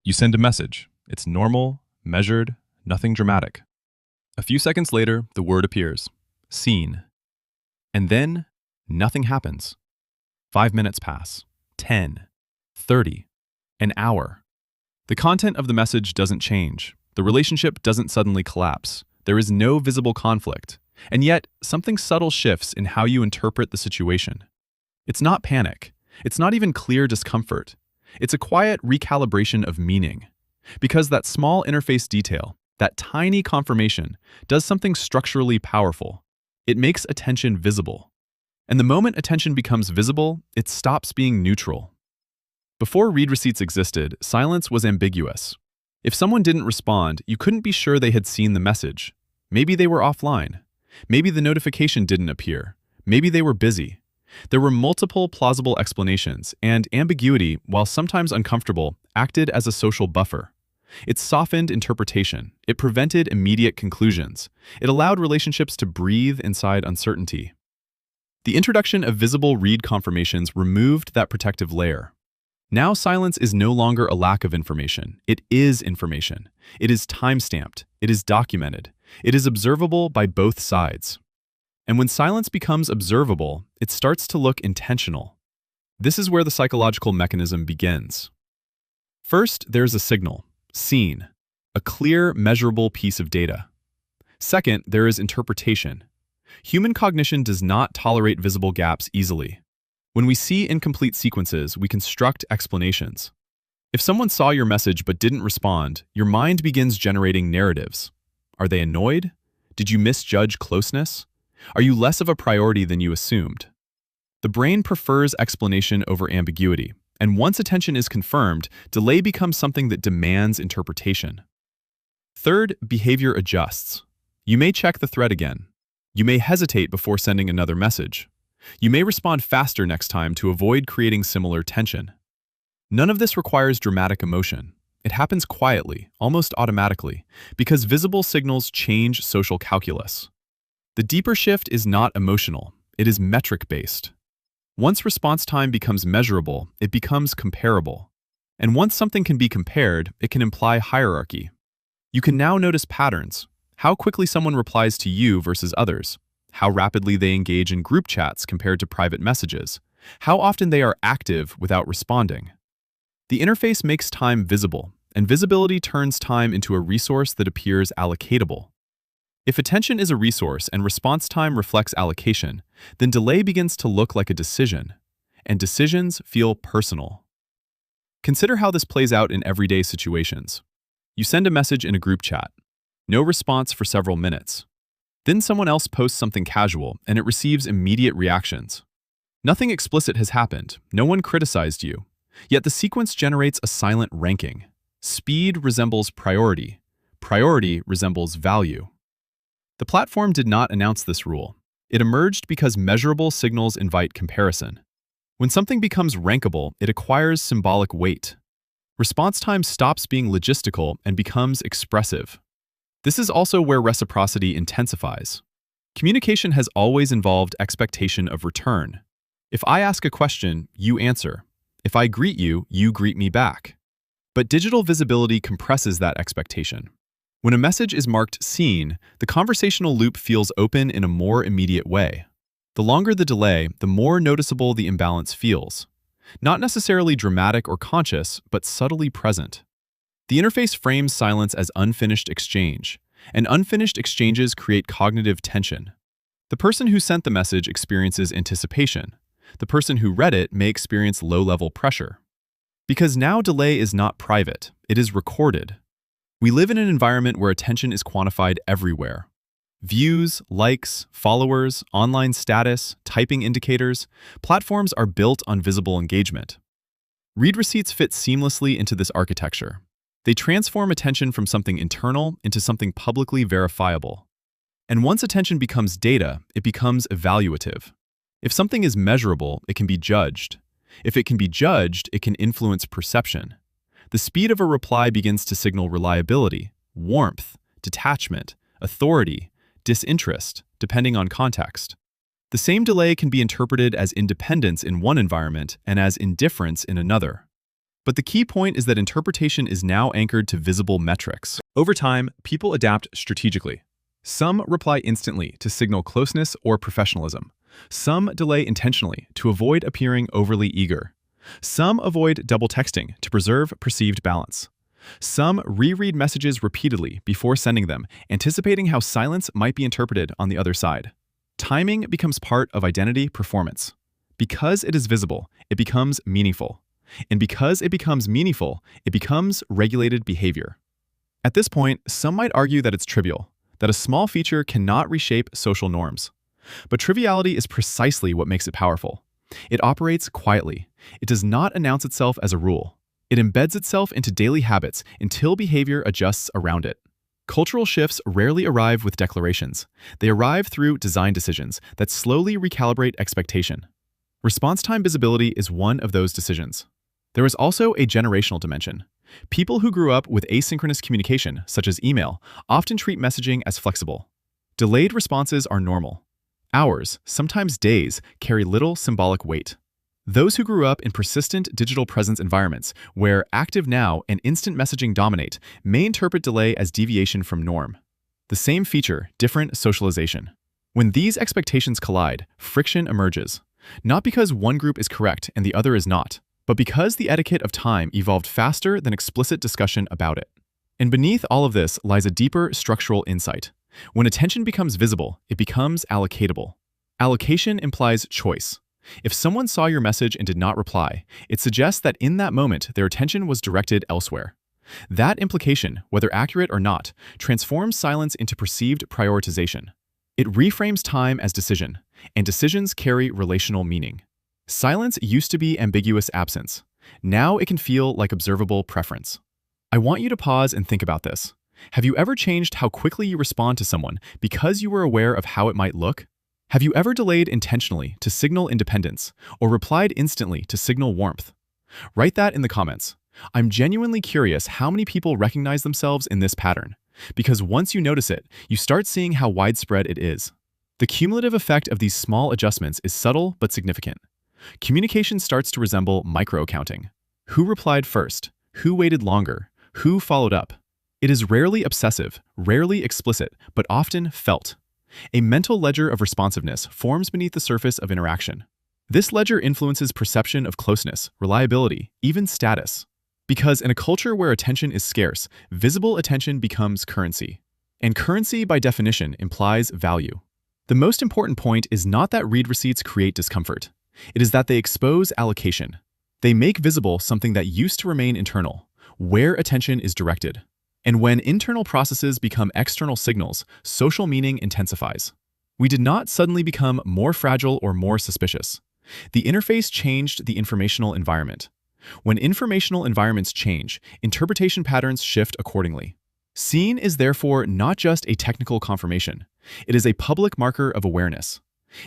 You send a message. It's normal, measured, nothing dramatic. A few seconds later, the word appears. Seen. And then, nothing happens. 5 minutes pass. 10. 30. An hour. The content of the message doesn't change. The relationship doesn't suddenly collapse. There is no visible conflict. And yet, something subtle shifts in how you interpret the situation. It's not panic. It's not even clear discomfort. It's a quiet recalibration of meaning. Because that small interface detail, that tiny confirmation, does something structurally powerful. It makes attention visible. And the moment attention becomes visible, it stops being neutral. Before read receipts existed, silence was ambiguous. If someone didn't respond, you couldn't be sure they had seen the message. Maybe they were offline. Maybe the notification didn't appear. Maybe they were busy. There were multiple plausible explanations, and ambiguity, while sometimes uncomfortable, acted as a social buffer. It softened interpretation. It prevented immediate conclusions. It allowed relationships to breathe inside uncertainty. The introduction of visible read confirmations removed that protective layer. Now silence is no longer a lack of information. It is information. It is time-stamped. It is documented. It is observable by both sides. And when silence becomes observable, it starts to look intentional. This is where the psychological mechanism begins. First, there's a signal, seen, a clear, measurable piece of data. Second, there is interpretation. Human cognition does not tolerate visible gaps easily. When we see incomplete sequences, we construct explanations. If someone saw your message but didn't respond, your mind begins generating narratives. Are they annoyed? Did you misjudge closeness? Are you less of a priority than you assumed? The brain prefers explanation over ambiguity, and once attention is confirmed, delay becomes something that demands interpretation. Third, behavior adjusts. You may check the thread again. You may hesitate before sending another message. You may respond faster next time to avoid creating similar tension. None of this requires dramatic emotion. It happens quietly, almost automatically, because visible signals change social calculus. The deeper shift is not emotional, it is metric-based. Once response time becomes measurable, it becomes comparable. And once something can be compared, it can imply hierarchy. You can now notice patterns: how quickly someone replies to you versus others, how rapidly they engage in group chats compared to private messages, how often they are active without responding. The interface makes time visible, and visibility turns time into a resource that appears allocatable. If attention is a resource and response time reflects allocation, then delay begins to look like a decision, and decisions feel personal. Consider how this plays out in everyday situations. You send a message in a group chat. No response for several minutes. Then someone else posts something casual, and it receives immediate reactions. Nothing explicit has happened. No one criticized you. Yet the sequence generates a silent ranking. Speed resembles priority. Priority resembles value. The platform did not announce this rule. It emerged because measurable signals invite comparison. When something becomes rankable, it acquires symbolic weight. Response time stops being logistical and becomes expressive. This is also where reciprocity intensifies. Communication has always involved expectation of return. If I ask a question, you answer. If I greet you, you greet me back. But digital visibility compresses that expectation. When a message is marked seen, the conversational loop feels open in a more immediate way. The longer the delay, the more noticeable the imbalance feels. Not necessarily dramatic or conscious, but subtly present. The interface frames silence as unfinished exchange, and unfinished exchanges create cognitive tension. The person who sent the message experiences anticipation. The person who read it may experience low-level pressure. Because now delay is not private, it is recorded. We live in an environment where attention is quantified everywhere. Views, likes, followers, online status, typing indicators, platforms are built on visible engagement. Read receipts fit seamlessly into this architecture. They transform attention from something internal into something publicly verifiable. And once attention becomes data, it becomes evaluative. If something is measurable, it can be judged. If it can be judged, it can influence perception. The speed of a reply begins to signal reliability, warmth, detachment, authority, disinterest, depending on context. The same delay can be interpreted as independence in one environment and as indifference in another. But the key point is that interpretation is now anchored to visible metrics. Over time, people adapt strategically. Some reply instantly to signal closeness or professionalism. Some delay intentionally to avoid appearing overly eager. Some avoid double texting to preserve perceived balance. Some reread messages repeatedly before sending them, anticipating how silence might be interpreted on the other side. Timing becomes part of identity performance. Because it is visible, it becomes meaningful. And because it becomes meaningful, it becomes regulated behavior. At this point, some might argue that it's trivial, that a small feature cannot reshape social norms. But triviality is precisely what makes it powerful. It operates quietly. It does not announce itself as a rule. It embeds itself into daily habits until behavior adjusts around it. Cultural shifts rarely arrive with declarations. They arrive through design decisions that slowly recalibrate expectation. Response time visibility is one of those decisions. There is also a generational dimension. People who grew up with asynchronous communication, such as email, often treat messaging as flexible. Delayed responses are normal. Hours, sometimes days, carry little symbolic weight. Those who grew up in persistent digital presence environments, where active now and instant messaging dominate, may interpret delay as deviation from norm. The same feature, different socialization. When these expectations collide, friction emerges. Not because one group is correct and the other is not, but because the etiquette of time evolved faster than explicit discussion about it. And beneath all of this lies a deeper structural insight. When attention becomes visible, it becomes allocatable. Allocation implies choice. If someone saw your message and did not reply, it suggests that in that moment their attention was directed elsewhere. That implication, whether accurate or not, transforms silence into perceived prioritization. It reframes time as decision, and decisions carry relational meaning. Silence used to be ambiguous absence. Now it can feel like observable preference. I want you to pause and think about this. Have you ever changed how quickly you respond to someone because you were aware of how it might look? Have you ever delayed intentionally to signal independence or replied instantly to signal warmth? Write that in the comments. I'm genuinely curious how many people recognize themselves in this pattern, because once you notice it, you start seeing how widespread it is. The cumulative effect of these small adjustments is subtle but significant. Communication starts to resemble micro-accounting. Who replied first? Who waited longer? Who followed up? It is rarely obsessive, rarely explicit, but often felt. A mental ledger of responsiveness forms beneath the surface of interaction. This ledger influences perception of closeness, reliability, even status. Because in a culture where attention is scarce, visible attention becomes currency. And currency, by definition, implies value. The most important point is not that read receipts create discomfort. It is that they expose allocation. They make visible something that used to remain internal, where attention is directed. And when internal processes become external signals, social meaning intensifies. We did not suddenly become more fragile or more suspicious. The interface changed the informational environment. When informational environments change, interpretation patterns shift accordingly. Seen is therefore not just a technical confirmation. It is a public marker of awareness.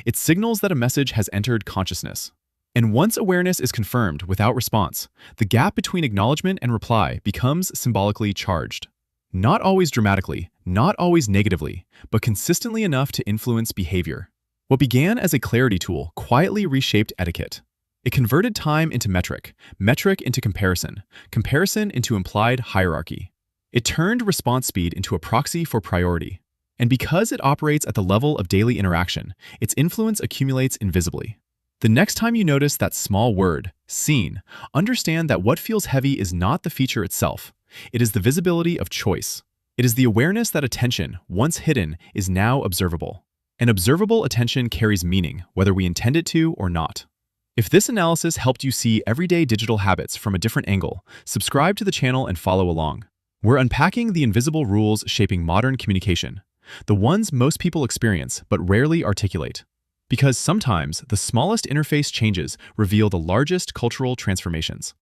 It signals that a message has entered consciousness. And once awareness is confirmed without response, the gap between acknowledgement and reply becomes symbolically charged. Not always dramatically, not always negatively, but consistently enough to influence behavior. What began as a clarity tool quietly reshaped etiquette. It converted time into metric, metric into comparison, comparison into implied hierarchy. It turned response speed into a proxy for priority. And because it operates at the level of daily interaction, its influence accumulates invisibly. The next time you notice that small word, seen, understand that what feels heavy is not the feature itself. It is the visibility of choice. It is the awareness that attention, once hidden, is now observable. And observable attention carries meaning, whether we intend it to or not. If this analysis helped you see everyday digital habits from a different angle, subscribe to the channel and follow along. We're unpacking the invisible rules shaping modern communication, the ones most people experience but rarely articulate. Because sometimes the smallest interface changes reveal the largest cultural transformations.